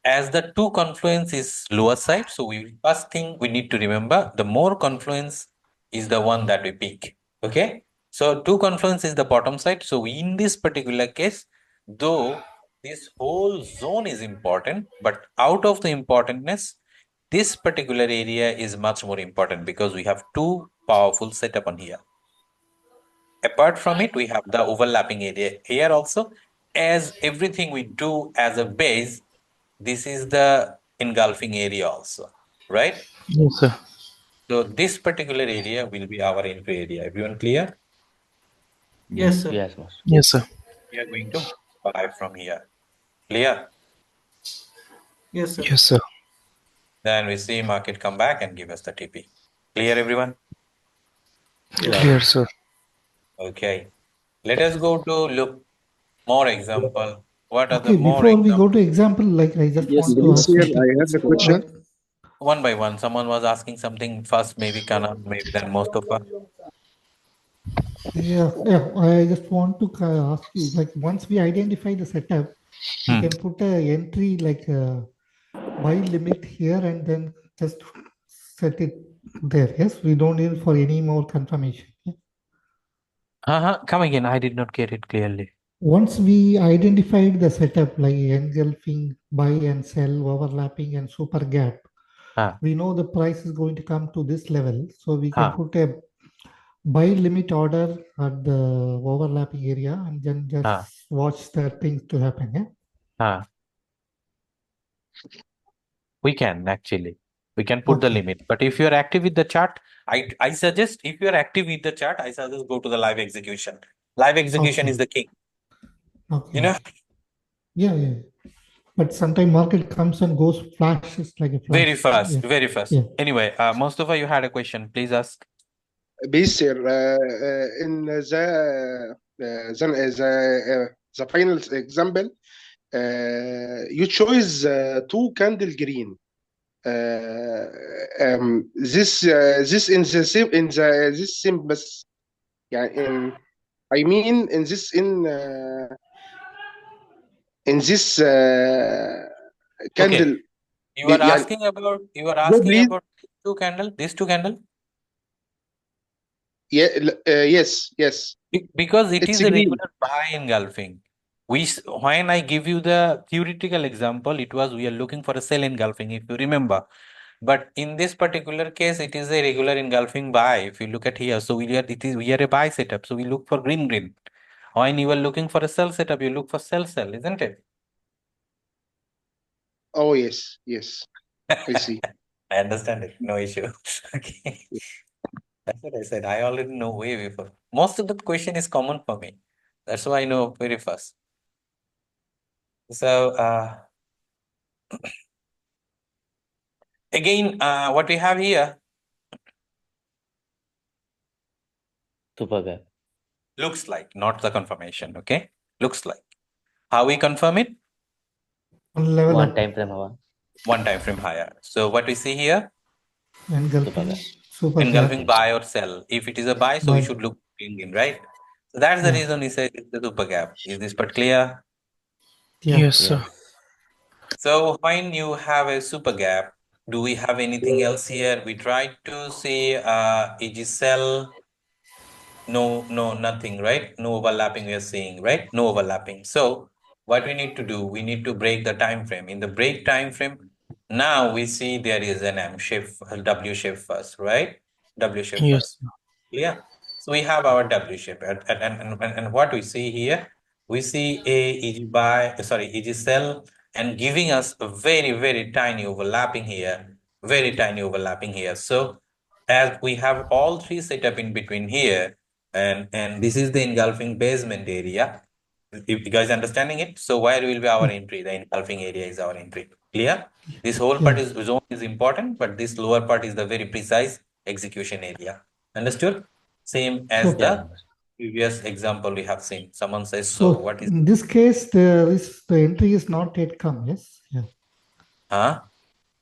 B: As the two confluence is lower side, so first thing we need to remember, the more confluence is the one that we pick. Okay, so two confluence is the bottom side. So in this particular case, though this whole zone is important, but out of the importantness, this particular area is much more important because we have two powerful setup on here. Apart from it, we have the overlapping area here also. As everything we do as a base, this is the engulfing area also, right?
A: Yes, sir.
B: So this particular area will be our entry area. Everyone clear?
H: Yes, sir.
D: Yes, master.
A: Yes, sir.
B: We are going to buy from here. Clear?
H: Yes, sir.
A: Yes, sir.
B: Then we see market come back and give us the TP. Clear, everyone?
H: Yes.
A: Clear, sir.
B: Okay. Let us go to look more example. What are the
F: Okay,
B: more
F: before we
B: example?
F: go to example, like I just
G: Yes,
F: want to
J: Please,
F: ask
J: here
F: something.
J: I have a question.
B: One by one. Someone was asking something first, maybe Kanan, maybe then Mustafa.
F: Yeah, I just want to ask you, like once we identify the setup, we can put a entry like a buy limit here and then just set it there. Yes, we don't need for any more confirmation. Yeah?
B: Come again. I did not get it clearly.
F: Once we identified the setup like engulfing, buy and sell, overlapping, and super gap, we know the price is going to come to this level, so we can put a buy limit order at the overlapping area and then just watch the things to happen. Yeah.
B: We can actually. We can put the
F: Okay.
B: limit. But if you're active with the chart, I suggest if you're active with the chart, I suggest go to the live execution. Live execution
F: Okay.
B: is the king.
F: Okay.
B: You know?
F: Yeah. But sometimes market comes and goes, flashes like a flash.
B: Very fast,
F: Yeah.
B: very fast.
F: Yeah.
B: Anyway, Mustafa, you had a question. Please ask.
J: Please, sir, in the final example, you choose two candle green. This in the same this same بس يعني I mean in this candle.
B: Okay. You are
J: يعني
B: asking about
J: go please.
B: these two candle?
J: Yeah, yes.
B: Because it
J: It's
B: is a
J: green.
B: regular buy engulfing. When I give you the theoretical example, it was we are looking for a sell engulfing, if you remember. But in this particular case, it is a regular engulfing buy. If you look at here, so we are a buy setup. So we look for green. When you are looking for a sell setup, you look for sell, isn't it?
J: Oh yes. I see.
B: I understand it. No issue. Okay. That's what I said. I already know way before. Most of the question is common for me. That's why I know very fast. So again, what we have here
D: Super gap.
B: looks like, not the confirmation. Okay, looks like. How we confirm it?
F: One level
D: One
F: up.
D: time frame higher.
B: One time frame higher. So what we see here?
F: Engulfing,
D: gap.
F: super
B: Engulfing
F: gap.
B: buy or sell. If it is a buy, so we
F: Buy.
B: should look in, right? So that's the
F: Yeah.
B: reason we say it's the super gap. Is this part clear?
F: Yeah.
A: Yes, sir.
B: So when you have a super gap, do we have anything else here? We tried to see EG cell. No, nothing, right? No overlapping we are seeing, right? No overlapping. So what we need to do, we need to break the time frame. In the break time frame, now we see there is an M shape, W shape first, right? W shape
A: Yes,
B: first. Yeah. So we have our W shape, and what we see here, we see a EG cell and giving us a very, very tiny overlapping here, very tiny overlapping here. So as we have all three set up in between here, and this is the engulfing basement area. If you guys understanding it, so where will be our entry? The engulfing area is our entry. Clear? This whole part is zone is important, but this lower part is the very precise execution area. Understood? Same as the previous example we have seen. Someone says, so what is
F: in this case, the entry is not yet come, yes? Yeah.
B: huh?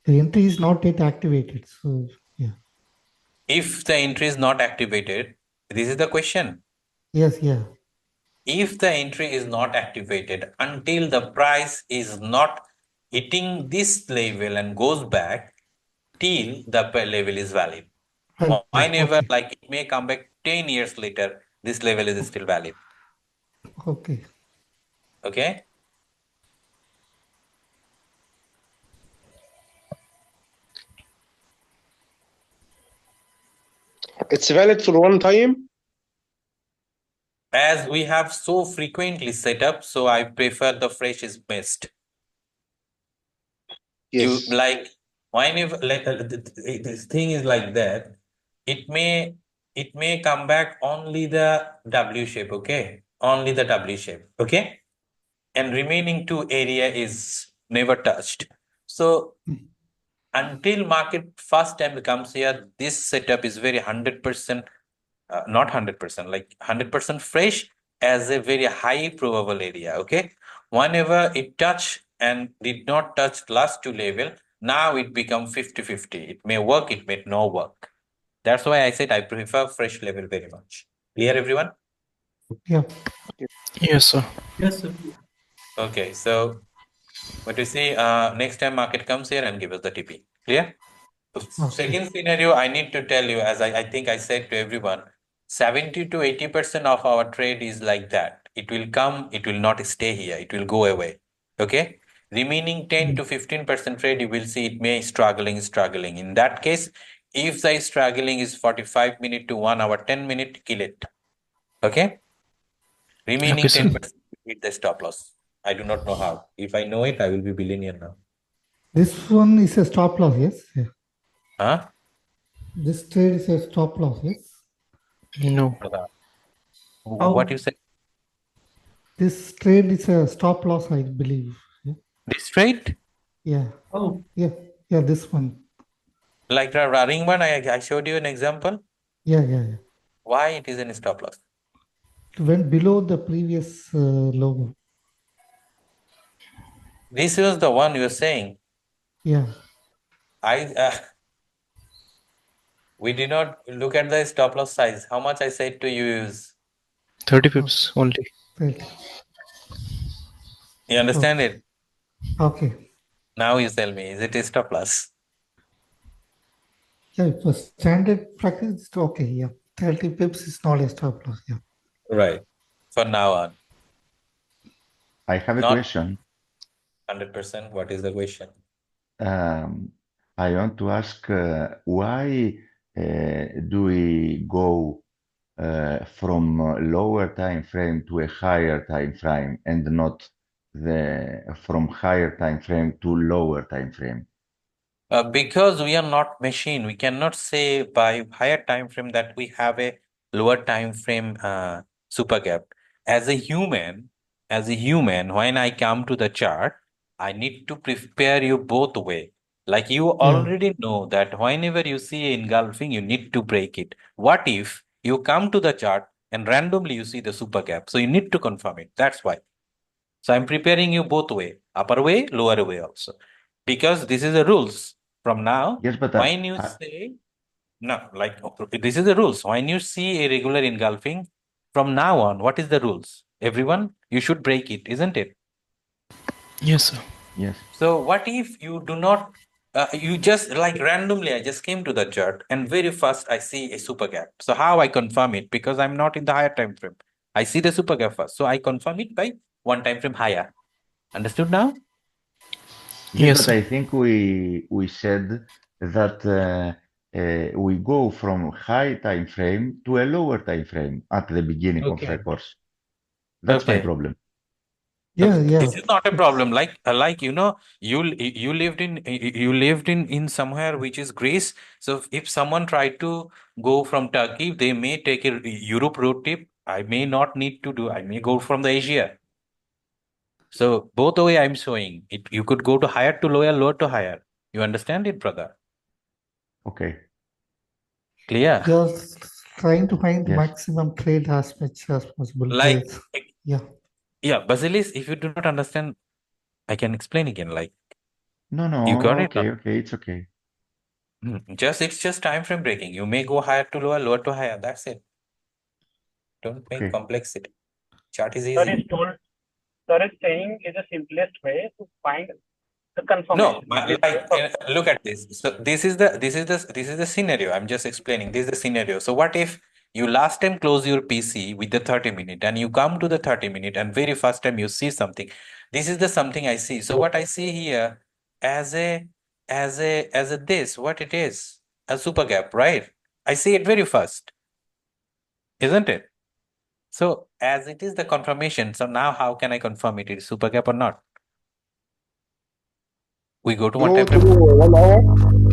F: The entry is not yet activated. So yeah.
B: If the entry is not activated, this is the question.
F: Yes, yeah.
B: If the entry is not activated until the price is not hitting this level and goes back till the level is valid. Whenever, like it may come back 10 years later, this level is still valid.
F: Okay.
B: Okay.
J: It's valid for one time?
B: As we have so frequently set up, so I prefer the fresh is best.
J: Yes.
B: You like whenever this thing is like that, it may come back only the W shape, okay? Only the W shape, okay? And remaining two area is never touched. So until market first time comes here, this setup is very 100%, not 100%, like 100% fresh as a very high probable area, okay? Whenever it touch and did not touch last two level, now it become 50-50. It may work, it may not work. That's why I said I prefer fresh level very much. Clear, everyone?
F: Yeah.
A: Yes, sir.
H: Yes, sir.
B: Okay, so what you see, next time market comes here and give us the TP. Clear? So second scenario, I need to tell you, as I think I said to everyone, 70 to 80% of our trade is like that. It will come, it will not stay here, it will go away. Okay? Remaining 10 to 15% trade, you will see it may struggling. In that case, if the struggling is 45 minutes to 1 hour, 10 minutes, kill it. Okay? Remaining 10% hit the stop loss. I do not know how. If I know it, I will be billionaire now.
F: This one is a stop loss, yes? Yeah.
B: Huh?
F: This trade is a stop loss, yes?
A: No.
B: What you say?
F: This trade is a stop loss, I believe. Yeah.
B: This trade?
F: Yeah.
H: Oh.
F: Yeah. Yeah, this one.
B: Like the running one, I showed you an example.
F: Yeah.
B: Why it is in stop loss?
F: It went below the previous low.
B: This was the one you were saying.
F: Yeah.
B: We did not look at the stop loss size. How much I said to you is
A: 30 pips only.
F: 30.
B: You understand it?
F: Okay.
B: Now you tell me, is it a stop loss?
F: Yeah, it was standard practice. It's okay. Yeah. 30 pips is not a stop loss. Yeah.
B: Right. From now on.
C: I have a question.
B: 100%. What is the question?
C: I want to ask why do we go from a lower time frame to a higher time frame and not from higher time frame to lower time frame?
B: Because we are not machine, we cannot say by higher time frame that we have a lower time frame super gap. As a human, when I come to the chart, I need to prepare you both way. Like you already know that whenever you see engulfing, you need to break it. What if you come to the chart and randomly you see the super gap? So you need to confirm it. That's why. So I'm preparing you both way, upper way, lower way also. Because this is the rules. From now,
C: yes, but
B: when you say, no, like this is the rules. When you see a regular engulfing, from now on, what is the rules? Everyone, you should break it, isn't it?
A: Yes, sir.
C: Yes.
B: So what if you do not, you just like randomly, I just came to the chart and very fast I see a super gap. So how I confirm it? Because I'm not in the higher time frame. I see the super gap first. So I confirm it by one time frame higher. Understood now?
C: Yes, but I think we said that we go from high time frame to a lower time frame at the beginning of the course. That's my problem.
F: Yeah, yeah.
B: This is not a problem. Like you lived in somewhere which is Greece. So if someone tried to go from Turkey, they may take a Europe road trip. I may not need to do. I may go from the Asia. So both the way I'm showing it. You could go to higher to lower, lower to higher. You understand it, brother?
C: Okay.
B: Clear?
F: Just trying to find the
C: Yes.
F: maximum trade as much as possible.
B: Like,
F: Yeah.
B: yeah, Basilis, if you do not understand, I can explain again. Like,
C: No, no.
B: you got it?
C: Okay, okay. It's okay.
B: It's just time frame breaking. You may go higher to lower, lower to higher. That's it. Don't make
C: Okay.
B: complexity. Chart is
E: Sir
B: easy.
E: is told, sir is saying is the simplest way to find the
B: No,
E: confirmation.
B: look at this. So this is the scenario. I'm just explaining. This is the scenario. So what if you last time close your PC with the 30-minute and you come to the 30-minute and very first time you see something. This is the something I see. So what I see here as a this, what it is, a super gap, right? I see it very first, isn't it? So as it is the confirmation, so now how can I confirm it is super gap or not? We go to one
J: Go
B: time
J: to
B: frame.
J: 1 hour.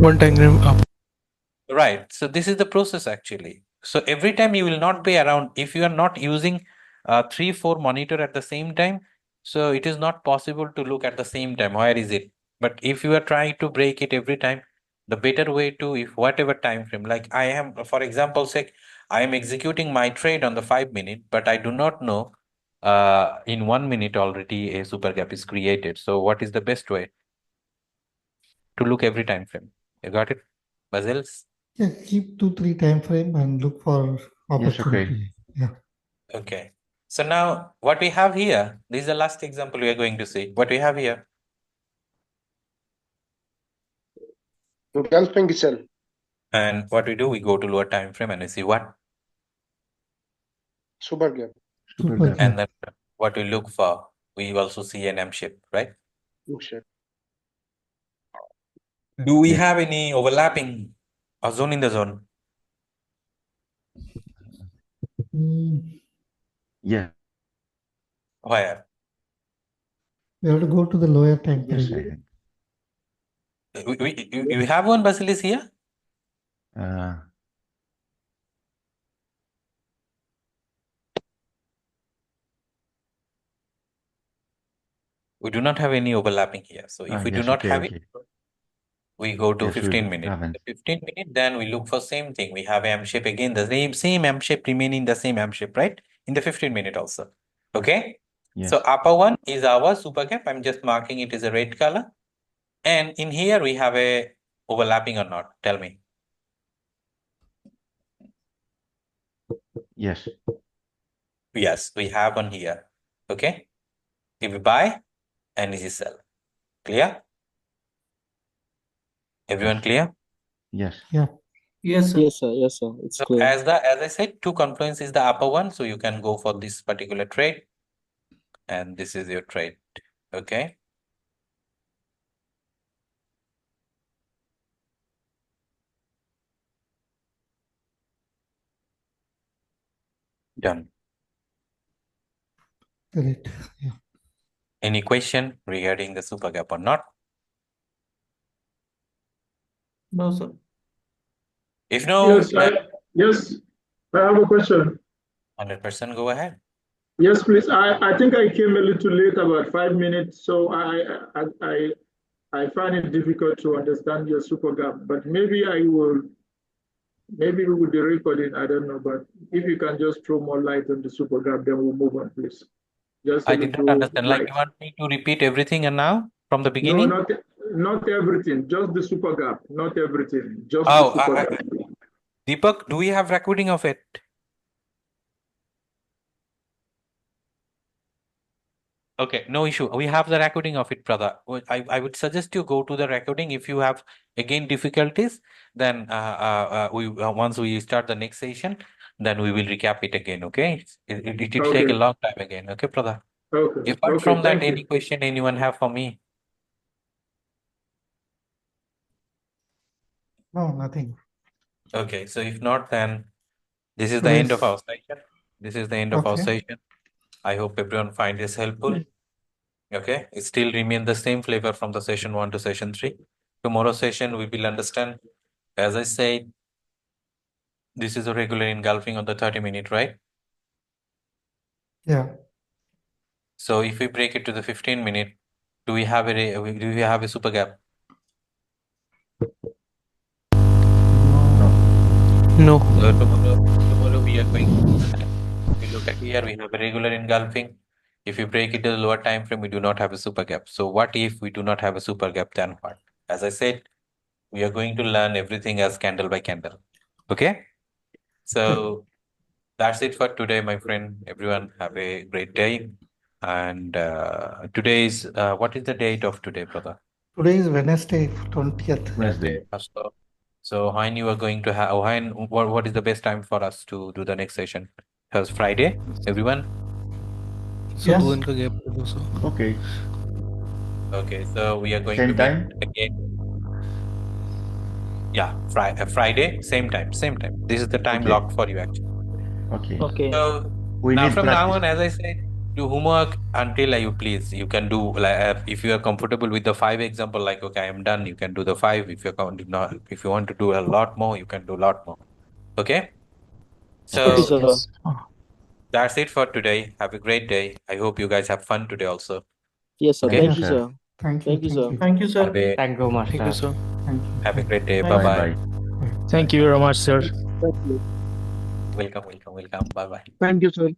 A: One time frame up.
B: Right. So this is the process actually. So every time you will not be around, if you are not using 3, 4 monitor at the same time, so it is not possible to look at the same time. Where is it? But if you are trying to break it every time, the better way to, if whatever time frame, like I am, for example, sake, I am executing my trade on the 5-minute, but I do not know in 1 minute already a super gap is created. So what is the best way to look every time frame? You got it, Basils?
F: Yeah, keep 2-3 time frame and look for
C: Yes, okay.
F: opportunity. Yeah.
B: Okay. So now what we have here, this is the last example we are going to see. What we have here,
J: Engulfing cell.
B: and what we do, we go to lower time frame and we see what,
J: Super gap.
F: Super
C: gap.
B: and then what we look for, we also see an M shape, right?
J: Shit.
B: Do we
C: Yes.
B: have any overlapping or zone in the zone?
C: Yeah.
B: Where?
F: We have to go to the lower time
C: Yes, I
F: frame.
C: think.
B: You have one Basilis here?
C: Uh,
B: We do not have any overlapping here. So if we do
C: yes,
B: not
C: okay,
B: have
C: okay.
B: it, we go to
C: Yes, we
B: 15 minutes.
C: haven't.
B: The 15 minutes, then we look for same thing. We have M shape again, the same M shape remaining the same M shape, right? In the 15 minute also. Okay.
C: Yes.
B: So upper one is our super gap. I'm just marking it as a red color. And in here we have a overlapping or not? Tell me.
C: Yes.
B: Yes, we have one here. Okay. If we buy and this is sell. Clear? Everyone clear?
C: Yes.
F: Yeah.
H: Yes, sir.
G: Yes, sir. Yes, sir. It's
B: So
G: clear.
B: as I said, two confluence is the upper one, so you can go for this particular trade, and this is your trade. Okay. Done.
F: Correct. Yeah.
B: Any question regarding the super gap or not?
H: No, sir.
B: If no,
K: Yes, I have a question.
B: 100% go ahead.
K: Yes, please. I think I came a little late, about 5 minutes, so I find it difficult to understand your super gap. But maybe maybe we will be recording. I don't know. But if you can just throw more light on the super gap, then we'll move on, please. Just a
B: I did not
K: little
B: understand. Like
K: light.
B: you want me to repeat everything and now from the
K: No,
B: beginning?
K: not everything. Just the super gap. Not everything. Just
B: Oh,
K: the super gap.
B: Deepak, do we have recording of it? Okay, no issue. We have the recording of it, brother. I would suggest you go to the recording. If you have again difficulties, then once we start the next session, then we will recap it again. Okay, it will take a long time again. Okay, brother.
K: Okay.
B: Apart from that,
K: Thank you.
B: any question anyone have for me?
F: No, nothing.
B: Okay, so if not, then this is the end of our session. This is the end of our
F: Okay.
B: session. I hope everyone find this helpful. Okay, it still remain the same flavor from the session 1 to session 3. Tomorrow session we will understand, as I said, this is a regular engulfing on the 30-minute, right?
F: Yeah.
B: So if we break it to the 15-minute, do we have a super gap?
A: No.
B: So tomorrow we are going to look at here, we have a regular engulfing. If we break it to the lower time frame, we do not have a super gap. So what if we do not have a super gap, then what? As I said, we are going to learn everything as candle by candle. Okay? So that's it for today, my friend. Everyone have a great day. And today is, what is the date of today, brother?
F: Today is Wednesday, 20th.
C: Wednesday.
B: So when you are going to have, what is the best time for us to do the next session? Because Friday, everyone?
A: So
F: Yes.
A: 2 दिन का gap दे दो, so.
C: Okay.
B: Okay, so we are going
C: Same
B: to
C: time?
B: meet again. Yeah, Friday, same time. This is the time
C: Okay.
B: locked for you, actually.
C: Okay.
H: Okay.
B: So
C: We
B: now
C: need
B: from now
C: practice.
B: on, as I said, do homework until you please. You can do like if you are comfortable with the 5 example, like okay, I am done. You can do the 5. If you want to do a lot more, you can do a lot more. Okay. So
G: Okay, sir.
A: Yes.
B: that's it for today. Have a great day. I hope you guys have fun today also.
G: Yes, sir.
B: Okay.
G: Thank you,
C: Yes,
G: sir.
C: sir.
F: Thank you.
G: Thank you, sir.
H: Thank you, sir.
B: Have a,
D: Thank you,
A: Thank you,
D: Master.
A: sir.
F: Thank you.
B: have a great day.
H: Bye.
B: Bye
C: Bye
B: bye.
C: bye.
L: Thank you very much, sir.
G: Thank you.
B: Welcome. Bye bye.
I: Thank you, sir.